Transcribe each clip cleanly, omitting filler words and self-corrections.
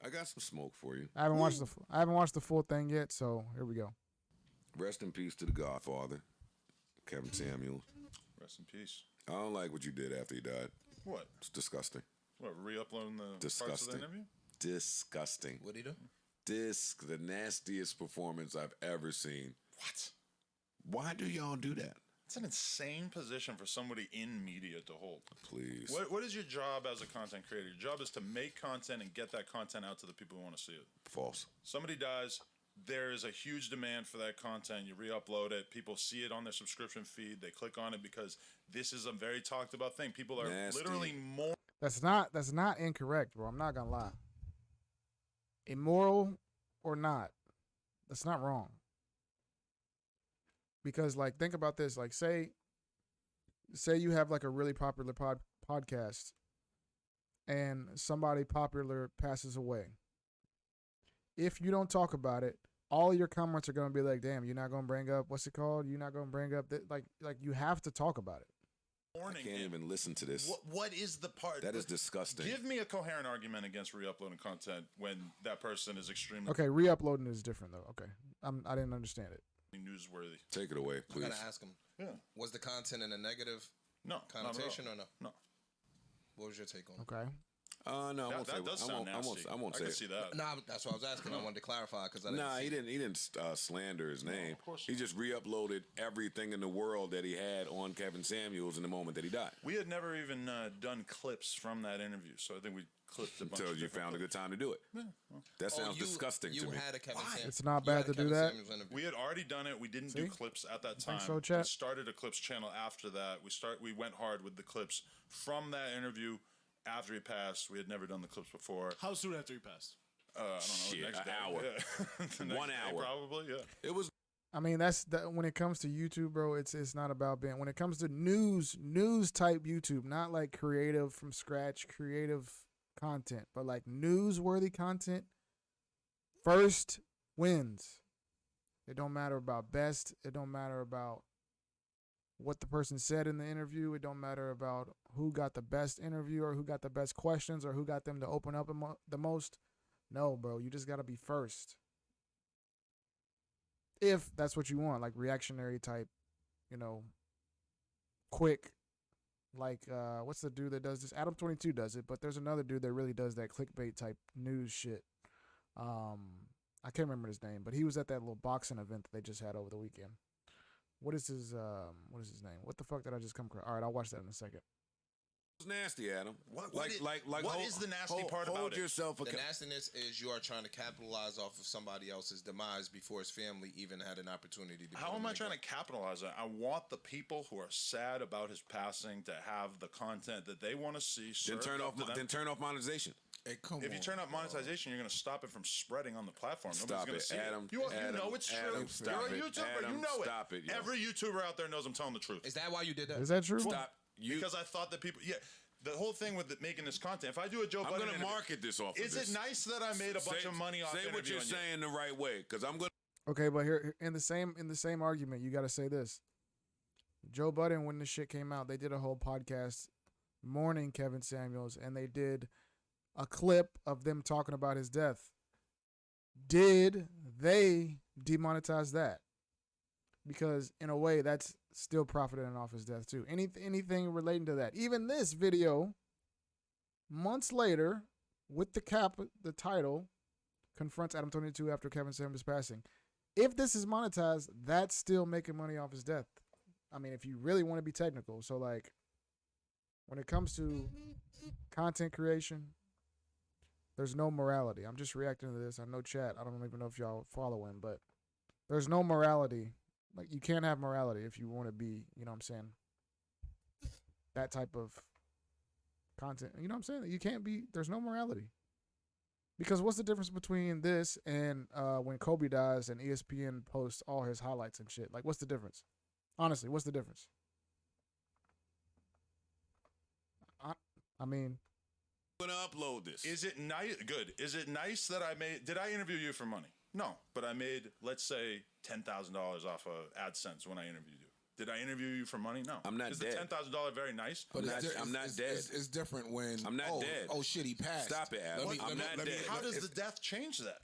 I got some smoke for you. I haven't watched the full thing yet, so here we go. Rest in peace to the Godfather, Kevin Samuels. Rest in peace. I don't like what you did after he died. What? It's disgusting. What, re-uploading the Disgusting. parts of the interview? Disgusting. What'd he do? The nastiest performance I've ever seen. What? Why do y'all do that? It's an insane position for somebody in media to hold. Please. What is your job as a content creator? Your job is to make content and get that content out to the people who want to see it. False. Somebody dies, there is a huge demand for that content. You re-upload it. People see it on their subscription feed. They click on it because this is a very talked about thing. People are literally more. That's not incorrect, bro. I'm not gonna lie. Immoral or not, that's not wrong. Because like, think about this. Like, say you have like a really popular podcast, and somebody popular passes away. If you don't talk about it, all your comments are gonna be like, "Damn, you're not gonna bring up what's it called? You're not gonna bring up that." Like you have to talk about it. I can't even listen to this. What is the part? That is disgusting. Give me a coherent argument against re-uploading content when that person is extremely Okay, re-uploading is different though. Okay, I didn't understand it. Newsworthy. Take it away, please. I gotta ask him. Yeah. Was the content in a negative connotation or no? No. What was your take on it? Okay. No, That does sound nasty. I won't say can it. see that. Nah, that's what I was asking. I wanted to clarify because I didn't. Nah, he didn't slander his name. of course He not. just re-uploaded everything in the world that he had on Kevin Samuels in the moment that he died. We had never even done clips from that interview, so I think we clipped a bunch. Until of you different found a good clips. time to do it. Yeah. That sounds disgusting to me. You had a Kevin Samuels. It's not you bad had a to do Kevin that. Samuels interview. We had already done it. We didn't do See? clips at that time. Think so, chat? We started a clips channel after that. We went hard with the clips from that interview. After he passed, we had never done the clips before. How soon after he passed? I don't know. Shit, the next an day. hour. Yeah. The next 1 day, hour. probably. Yeah. It was I mean, when it comes to YouTube, bro, it's not about being. When it comes to news type YouTube, not like creative from scratch, creative content, but like newsworthy content. First wins. It don't matter about best. It don't matter about what the person said in the interview. It don't matter about who got the best interview or who got the best questions or who got them to open up the most. No, bro, you just got to be first. If that's what you want, like reactionary type, quick, like, what's the dude that does this? Adam22 does it, but there's another dude that really does that clickbait type news shit. I can't remember his name, but he was at that little boxing event that they just had over the weekend. What is his name? What the fuck did I just come across? All right, I'll watch that in a second. It was nasty, Adam. What is the nasty part about hold it? yourself The nastiness is you are trying to capitalize off of somebody else's demise before his family even had an opportunity to. How am I trying to capitalize on it? I want the people who are sad about his passing to have the content that they want to see. Then turn off monetization. Hey, If you turn off monetization, you're going to stop it from spreading on the platform. Stop Nobody's it, going to see Adam. it. You know it's true. Stop You're a it. YouTuber. Adam, You know it. stop it, yo. Every YouTuber out there knows I'm telling the truth. Is that why you did that? Is that true? Stop. Because I thought that people. Yeah. The whole thing with making this content. If I do a Joe Budden I'm going to interview, market this off of is this. it nice that I made a bunch of money off Say what you're interviewing you? saying the right way, because I'm going to. Okay, but here in the same argument, you got to say this. Joe Budden, when this shit came out, they did a whole podcast mourning Kevin Samuels, and they did a clip of them talking about his death. Did they demonetize that? Because in a way, that's still profiting off his death too. Anything relating to that. Even this video, months later, with the title, confronts Adam22 after Kevin Samuels passing. If this is monetized, that's still making money off his death. I mean, if you really want to be technical. So like, when it comes to content creation, there's no morality. I'm just reacting to this. I know chat. I don't even know if y'all following, but there's no morality. Like, you can't have morality if you want to be, you know what I'm saying, that type of content. You know what I'm saying? You can't be, there's no morality. Because what's the difference between this and when Kobe dies and ESPN posts all his highlights and shit? Like, what's the difference? Honestly, what's the difference? I mean, I'm going to upload this. Is it nice? Good. Is it nice that did I interview you for money? No, but I made, let's say, $10,000 off of AdSense when I interviewed you. Did I interview you for money? No. I'm not Is dead. the $10,000 very nice? But I'm not dead. It's different when I'm not dead. Oh shit, he passed. Stop it, Adam. I'm not dead. How does the death change that?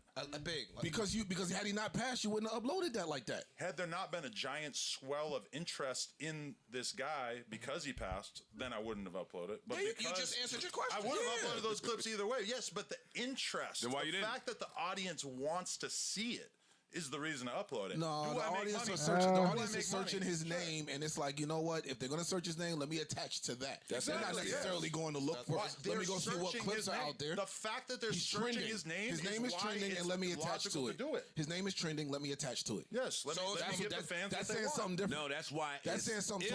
Because had he not passed, you wouldn't have uploaded that like that. Had there not been a giant swell of interest in this guy because he passed, then I wouldn't have uploaded. But You because just answered your question. I would have uploaded those clips either way. Yes, but the interest, Then why you the didn't? fact that the audience wants to see it is the reason to upload it. No, Do the I make audience money? is searching. The Do I audience make is searching money? his name, and it's like, you know what? If they're gonna search his name, let me attach to that. That's They're not Exactly, necessarily yes. going to look for. But Let me they're go see what searching clips his are name. out there. The fact that they're He's searching trending. his name is why trending, it's and let me attach logical to it. do it. His name is trending. Let me attach to it. Yes, let me give the fans that's what they saying want. something different. No, that's why That's saying something.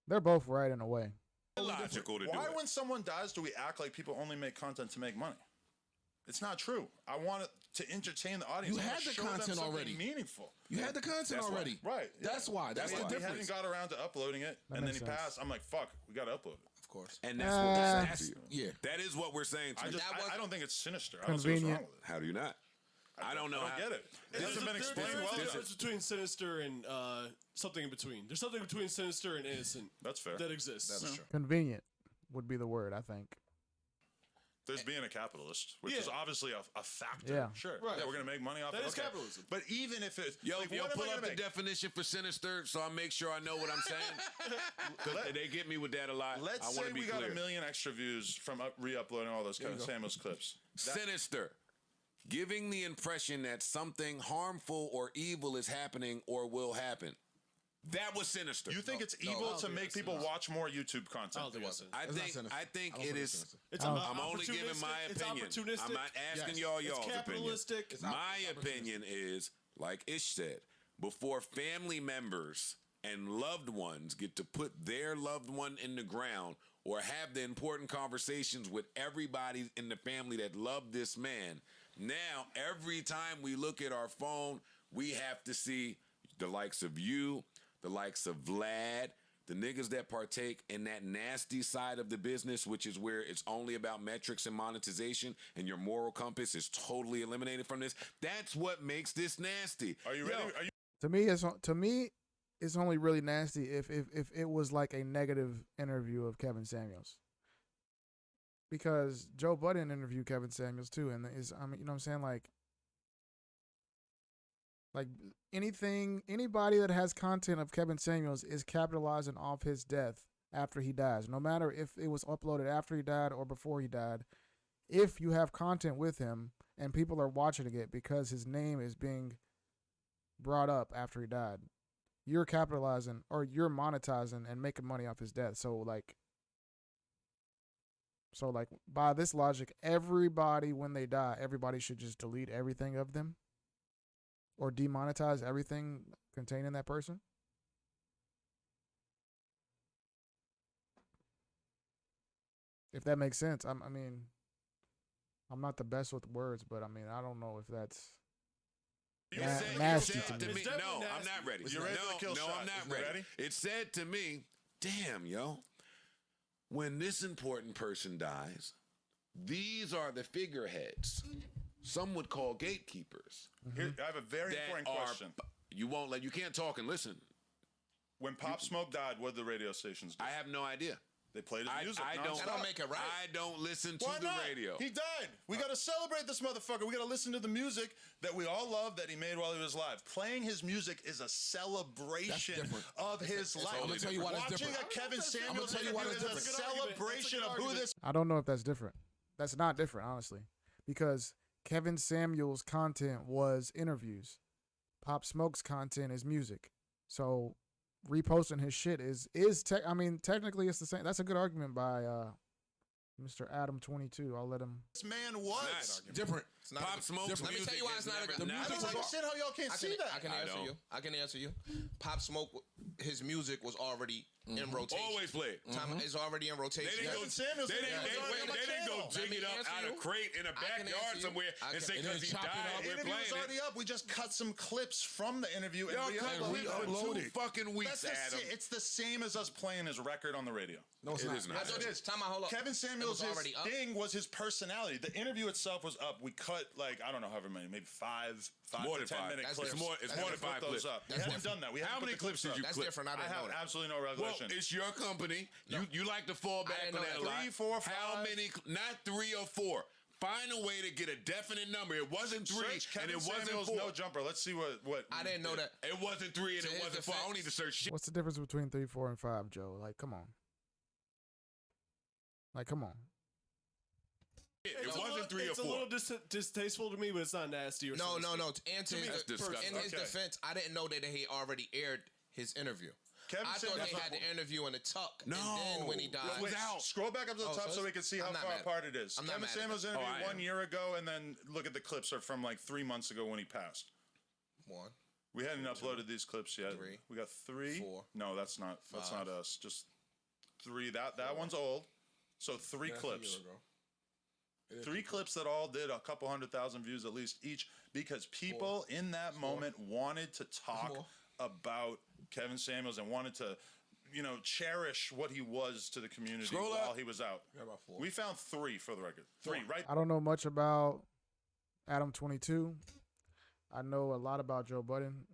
They're both right in a way. illogical to do Why, it. when someone dies, do we act like people only make content to make money? It's not true. I want it to entertain the audience. You I wanna had the show them content something already. meaningful. You had the content That's why. already. Right. yeah. That's why. That's the He difference. hadn't got around to uploading it, and then makes he sense. passed. I'm like, fuck, we got to upload it. Of course. And that's what we're saying to you. Yeah. That is what we're saying to you. I don't think it's sinister. I don't see what's Convenient. wrong with it. How do you not? I don't know. I don't get it. It hasn't been explained well. There's a difference between sinister and something in between. There's something between sinister and innocent That's fair. that exists. That's true. Convenient would be the word, I think. There's being a capitalist, which is obviously a factor. Yeah. Sure. Right. Yeah, we're going to make money off That it. is Okay. capitalism. But even if it's... Yo, like, yo, what am I pull gonna up the make? definition for sinister so I make sure I know what I'm saying. Because they get me with that a lot. Let's I say want to be we got clear. 1 million extra views from re-uploading all those Kevin Samuels clips. Sinister. Giving the impression that something harmful or evil is happening or will happen. That was sinister. You think it's I evil don't to think make that's people sinister. watch more YouTube I content? don't think that's it. I think it is. It's I'm only giving my It's opinion. opportunistic. I'm not asking Yes. y'all's It's opinion. capitalistic. My opinion is, like Ish said, before family members and loved ones get to put their loved one in the ground or have the important conversations with everybody in the family that loved this man, now every time we look at our phone, we have to see the likes of you, the likes of Vlad, the niggas that partake in that nasty side of the business, which is where it's only about metrics and monetization and your moral compass is totally eliminated from this. That's what makes this nasty. Are you ready? Are you To me, it's only really nasty if it was like a negative interview of Kevin Samuels. Because Joe Budden interviewed Kevin Samuels too, and you know what I'm saying, like anybody that has content of Kevin Samuels is capitalizing off his death after he dies, no matter if it was uploaded after he died or before he died. If you have content with him and people are watching it because his name is being brought up after he died, you're capitalizing or you're monetizing and making money off his death. So like by this logic, everybody, when they die, everybody should just delete everything of them or demonetize everything containing that person. If that makes sense. I mean, I'm not the best with words, but I mean, I don't know if that's nasty to me. It's definitely No, I'm nasty. not ready. You ready for the kill no, shot? I'm not You ready. ready? It said to me, damn, yo, when this important person dies, these are the figureheads. Some would call gatekeepers. Here, I have a very that important are- question. You can't talk and listen. When Pop Smoke died, what did the radio stations do? I have no idea. They played his music. I don't. nonstop. That don't make it right. I don't listen to Why the not? radio. He died. We got to celebrate this motherfucker. We got to listen to the music that we all love that he made while he was alive. Playing his music is a celebration different. of his life. I'm gonna tell you why that's Watching different. a Kevin Samuels tell you why interview that's is a different. celebration of who this. I don't know if that's different. That's not different, honestly, because Kevin Samuels' content was interviews. Pop Smoke's content is music. So reposting his shit technically it's the same. That's a good argument by Mr. Adam22. I'll let him. This man was. Different. It's not Pop a- Smoke's Let me music tell you why is it's not a never- good. I don't understand how y'all can't see that. I can I answer don't. you. I can answer you. Pop Smoke, his music was already in rotation. Always play it. It's already in rotation. They didn't Kevin Samuels They did didn't, it. they, It's wait, on my they didn't go channel. jig Let me it up answer out you. of crate in a I can answer backyard you. somewhere I and can- say and then because he chop it died, up. The we're interview was playing already it. up. We just cut some clips from the interview and Y'all cut re-uploaded clips it. for re-upload 2 it. fucking weeks, That's Adam. it's the same as us playing his record on the radio. No, it's It not. is not. That's what it is. Time out, hold up. Kevin Samuels Samuels' was already up. thing was his personality. The interview itself was up. We cut like I don't know however many, maybe five more to than 10 5. minute It's clips. more than 5 clips. Up. We haven't done that. We How haven't many put the clips did up. you That's clip? different. I I didn't know have that. absolutely no Well, recollection. it's your company. You like to fall back didn't on know that that. a lot. 3, 4, How 5. many? Not 3 or 4. Find a way to get a definite number. It wasn't 3, Search and Kevin it wasn't Samuels 4. No jumper. Let's see what I didn't know that. It wasn't 3, and To it his wasn't 4. I don't need to search shit. What's the difference between 3, 4, and 5, Joe? Like, come on. Like, come on. It wasn't 3 or 4. It's a little distasteful to me, but it's not nasty or No. something. To answer That's disgusting. in his Okay. defense, I didn't know that he already aired his interview. Kevin I thought Samuels they had the interview in the tuck, No. and then when he died, Wait, out. scroll back up to the top so we can see how I'm not far mad. apart it is. I'm not Kevin mad at Samuels that. interview I am. 1 year ago, and then look at the clips are from like 3 months ago when he passed. 1, We hadn't uploaded these clips yet. 3, We got 3. 4, No, that's not 5, us. Just 3. That one's old. So 3 clips. 3 clips that all did a couple 100,000 views at least each because people in that moment wanted to talk about Kevin Samuels and wanted to, cherish what he was to the community Scroll while up. he was out. about 4. We found 3 for the record. 3, right? I don't know much about Adam22. I know a lot about Joe Budden.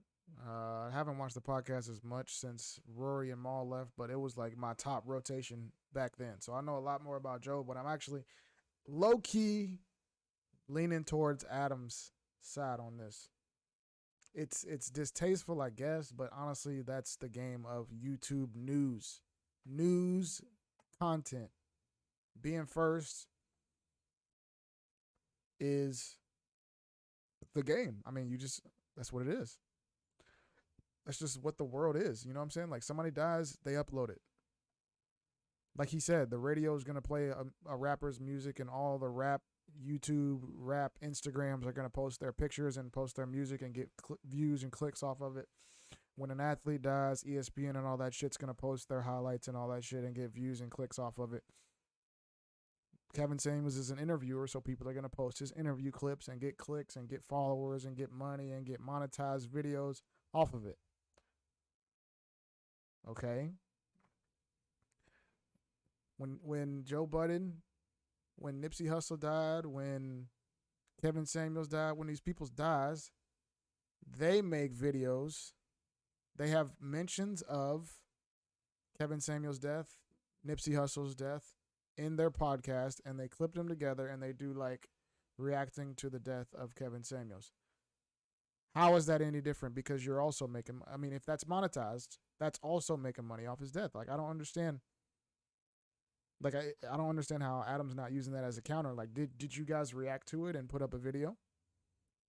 I haven't watched the podcast as much since Rory and Maul left, but it was like my top rotation back then. So I know a lot more about Joe, but I'm actually low-key leaning towards Adam's side on this. It's distasteful, I guess, but honestly, that's the game of YouTube news content. Being first is the game. I mean, that's what it is. That's just what the world is. You know what I'm saying? Like, somebody dies, they upload it. Like he said, the radio is going to play a rapper's music, and all the rap, YouTube, rap, Instagrams are going to post their pictures and post their music and get views and clicks off of it. When an athlete dies, ESPN and all that shit's going to post their highlights and all that shit and get views and clicks off of it. Kevin Samuels is an interviewer, so people are going to post his interview clips and get clicks and get followers and get money and get monetized videos off of it. Okay? When Joe Budden, when Nipsey Hussle died, when Kevin Samuels died, when these people dies, they make videos. They have mentions of Kevin Samuels' death, Nipsey Hussle's death in their podcast, and they clip them together and they do like reacting to the death of Kevin Samuels. How is that any different? Because you're also making, I mean, if that's monetized, that's also making money off his death. Like, I don't understand. Like, I don't understand how Adam's not using that as a counter. Like, did you guys react to it and put up a video?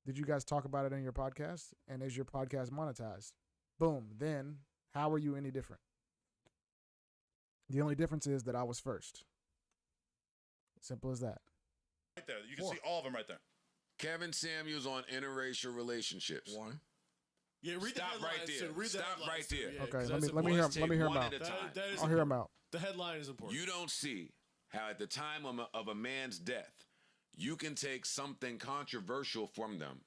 Did you guys talk about it in your podcast? And is your podcast monetized? Boom. Then, how are you any different? The only difference is that I was first. Simple as that. Right there. You can see all of them right there. Kevin Samuels on interracial relationships. 1. Yeah, read Stop the right headlines there. too. Read the Stop headlines right too. there. Yeah, Okay, 'cause let that's me important. hear him One out. at a time. That is I'll hear him important. out. The headline is important. You don't see how at the time of a man's death, you can take something controversial from them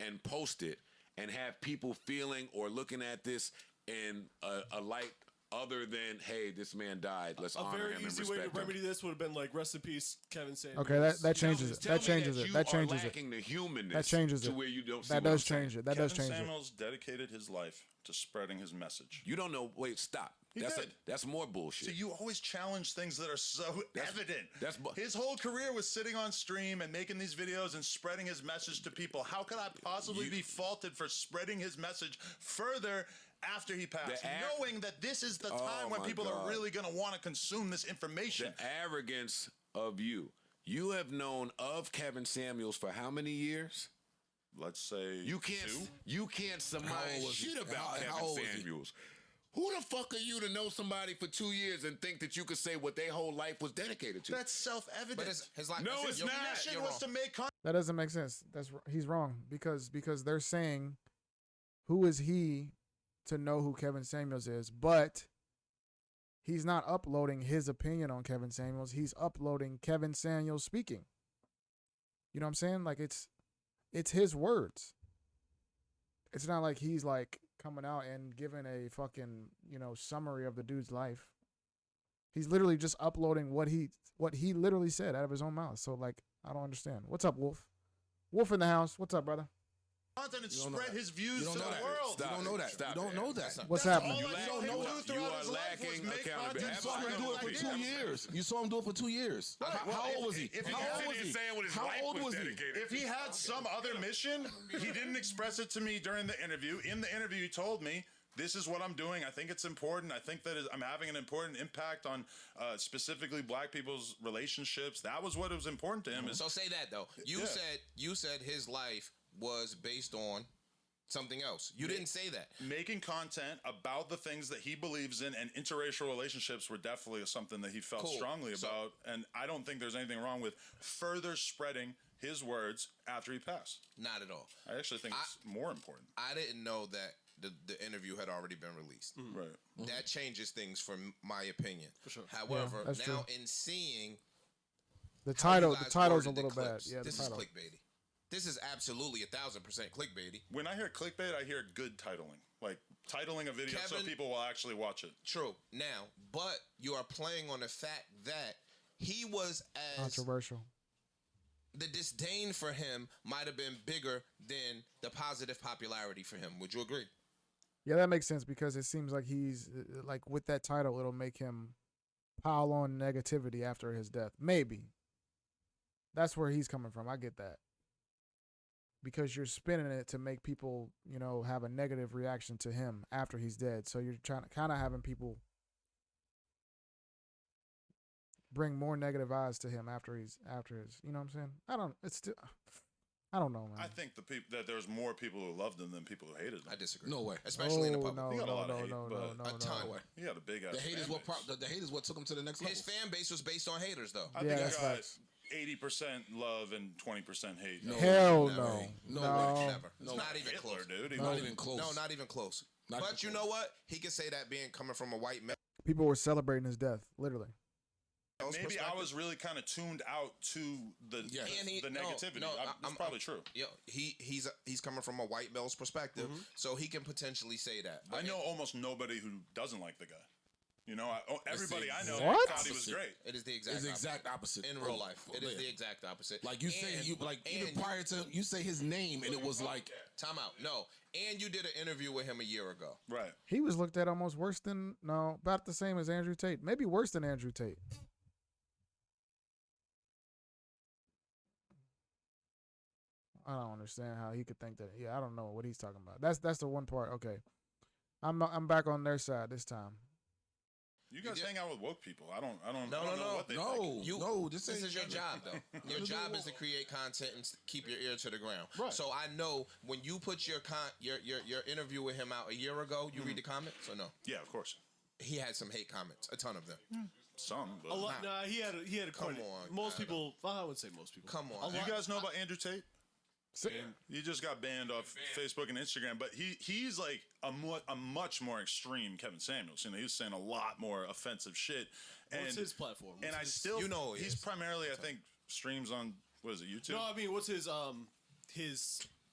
and post it and have people feeling or looking at this in a light other than, hey, this man died. Let's A honor very him and easy way to respect him. remedy this would have been like, rest in peace, Kevin Samuels. Okay, that changes it. Tell That me changes that it. you That are changes it. lacking the humanness That changes to it. where you don't see That what does I'm saying. change it. That does Kevin change it. Samuels dedicated his life to spreading his message. You don't know. Wait, stop. He did. That's more bullshit. So you always challenge things that are so evident. that's- His whole career was sitting on stream and making these videos and spreading his message to people. How could I possibly be faulted for spreading his message further after he passed, knowing that this is the time when my people God. are really going to want to consume this information? The arrogance of you. You have known of Kevin Samuels for how many years? Let's say You can't 2. you can't surmise old was he? shit about How Kevin old was he? Samuels. Who the fuck are you to know somebody for 2 years and think that you could say what their whole life was dedicated to? That's self-evident. But his life. No, it's Your not. mission You're was wrong. to make content. That doesn't make sense. He's wrong because they're saying, who is he to know who Kevin Samuels is? But he's not uploading his opinion on Kevin Samuels. He's uploading Kevin Samuels speaking. You know what I'm saying? Like, it's his words. It's not like he's like coming out and giving a fucking, summary of the dude's life. He's literally just uploading what he literally said out of his own mouth. So like, I don't understand. What's up, Wolf? Wolf in the house. What's up, brother? Content and spread his views to the world. You don't know that. You don't know that. What's That's happening? all I don't know that. throughout You are his life was lacking make accountability. content, You saw him spread do it for it. 2 years. You saw him do it for 2 years. How old was he? If he How had old was it, he? saying what his How life old was was he? dedicated. If he had some other mission, he didn't express it to me during the interview. In the interview, he told me, this is what I'm doing. I think it's important. I think that I'm having an important impact on specifically black people's relationships. That was what was important to him. So say that though. You said his life was based on something else. You didn't say that. Making content about the things that he believes in, and interracial relationships were definitely something that he felt strongly about. And I don't think there's anything wrong with further spreading his words after he passed. Not at all. I actually think it's more important. I didn't know that the interview had already been released. Right. That changes things from my opinion. For sure. However, that's now true. in seeing The how you title's guys a worded little the bad. clips, Yeah, the this is title. clickbaity. This is absolutely 1,000% clickbaity. When I hear clickbait, I hear good titling. Like titling a video so Kevin- people will actually watch it. True. Now, but you are playing on the fact that he was Controversial. the disdain for him might have been bigger than the positive popularity for him. Would you agree? Yeah, that makes sense because it seems like he's like with that title, it'll make him pile on negativity after his death. Maybe. That's where he's coming from. I get that. Because you're spinning it to make people, have a negative reaction to him after he's dead. So you're trying to kind of having people bring more negative eyes to him after his, you know what I'm saying? I don't know, man. I think that there's more people who loved him than people who hated him. I disagree. No way. Especially in the Oh, public. no, He got a lot of hate, no, but no, a ton. He had a big ass The hate is fan what base. the hate is what took him to the next level. His fan base was based on haters, though. I Yeah, think that's he got facts. 80% love and 20% hate. No. Hell Never. no. No No. way. Never. No. It's not even Hitler, close. dude. He Not was- even close. No, not even close. Not But even you close. know what? He could say that being coming from a white male. People were celebrating his death, literally. Maybe I was really kind of tuned out to the Yes. And he- the no, negativity. no, That's probably true. Yo, he's coming from a white male's perspective, so he can potentially say that. I know almost nobody who doesn't like the guy. Everybody I know What? thought he was great. It is the exact It's the opposite. exact opposite. In real life. It is Yeah. the exact opposite. Like you say, even prior to you say his name, and it was like Time out. No. And you did an interview with him a year ago. Right. He was looked at almost worse than, about the same as Andrew Tate. Maybe worse than Andrew Tate. I don't understand how he could think that. Yeah, I don't know what he's talking about. That's the one part. Okay, I'm back on their side this time. You guys did- hang out with woke people. I don't No, know no. what they no, think. no. This is your job, though. Your job is to create content and keep your ear to the ground. Right. So I know when you put your interview with him out a year ago, you read the comments or no? Yeah, of course. He had some hate comments, a ton of them. Some, but A lot. Nah, he had Come quite. on, Most Adam. people. Well, I would say most people. Come on. you guys know about Andrew Tate? So- He just got banned off Facebook and Instagram, but he's like a much more extreme Kevin Samuels. He's saying a lot more offensive shit. And What's his platform? and I What's his- still, You know he he's is. primarily, I think, streams on what is it, YouTube? No, I mean, what's his Yo,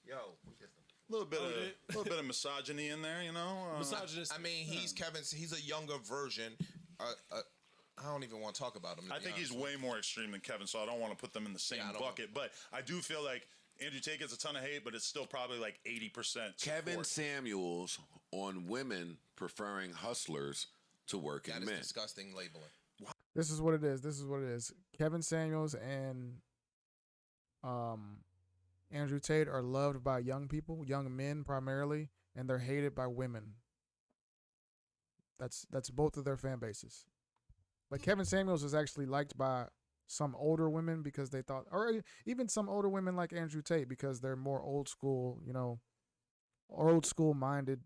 a little bit of misogyny in there, misogynist? I mean, he's a younger version. I don't even want to talk about him. to I be think he's honest. way more extreme than Kevin, so I don't want to put them in the same Yeah, I don't bucket. But I do feel like Andrew Tate gets a ton of hate, but it's still probably like 80%. Kevin support. Samuels on women preferring hustlers to working That is men. disgusting labeling. This is what it is. Kevin Samuels and Andrew Tate are loved by young people, young men primarily, and they're hated by women. That's both of their fan bases. But Kevin Samuels is actually liked by some older women because they thought, or even some older women like Andrew Tate because they're more old school, old school minded,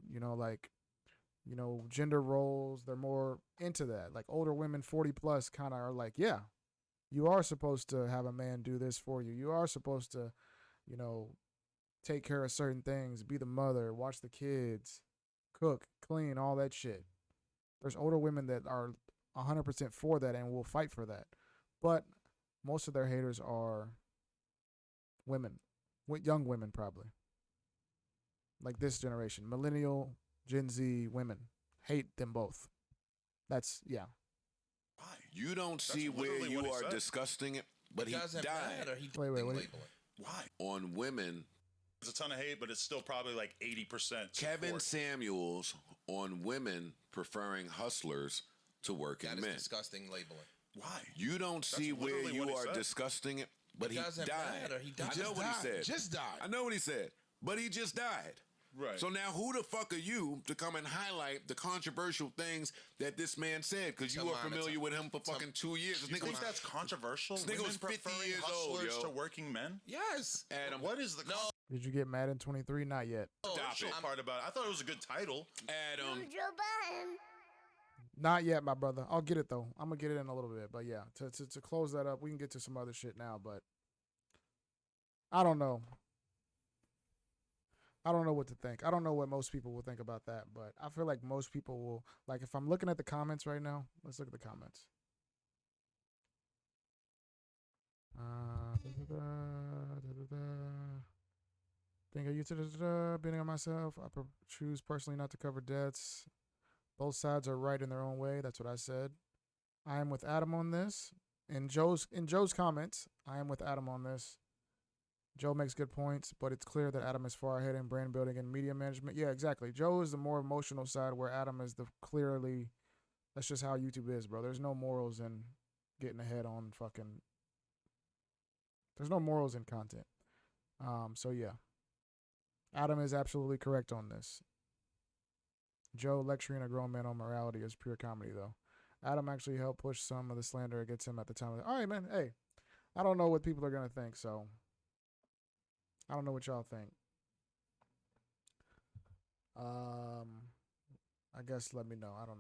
gender roles. They're more into that. Like older women, 40 plus, kind of are like, yeah, you are supposed to have a man do this for you. You are supposed to, take care of certain things, be the mother, watch the kids, cook, clean, all that shit. There's older women that are 100% for that and will fight for that. But most of their haters are women, young women probably. Like this generation, millennial, Gen Z women hate them both. That's, yeah. Why? You don't see where literally you what he are said. disgusting it, but he Doesn't died matter. He Wait, labeling. Why? on women. There's a ton of hate, but it's still probably like 80%. Kevin support. Samuels on women preferring hustlers to working That is men. disgusting labeling. Why? You don't see where literally you what he are said. disgusting it, but he Doesn't died. matter. He died. I know what he said. Just died. I know what he said, but he just died. Right. So now who the fuck are you to come and highlight the controversial things that this man said? Because you are Tamana, familiar with him for fucking 2 years. This You nigga think was that's controversial? This nigga was Women 50 preferring years old, hustlers yo. to working men? Yes. Adam. What is the Did you get Madden 23? Not yet. controversial it. part about it? I thought it was a good title. Adam. Not yet, my brother. I'll get it though. I'm gonna get it in a little bit. But yeah, to close that up, we can get to some other shit now. But I don't know. I don't know what to think. I don't know what most people will think about that. But I feel like most people will, like, if I'm looking at the comments right now, let's look at the comments. Think of you to betting on myself. I choose personally not to cover debts. Both sides are right in their own way. That's what I said. I am with Adam on this. In Joe's comments, I am with Adam on this. Joe makes good points, but it's clear that Adam is far ahead in brand building and media management. Yeah, exactly. Joe is the more emotional side, where Adam is the clearly. That's just how YouTube is, bro. There's no morals in getting ahead on fucking. There's no morals in content. So yeah, Adam is absolutely correct on this. Joe lecturing a grown man on morality is pure comedy, though. Adam actually helped push some of the slander against him at the time. All right, man. Hey, I don't know what people are gonna think, so I don't know what y'all think. I guess let me know. I don't know.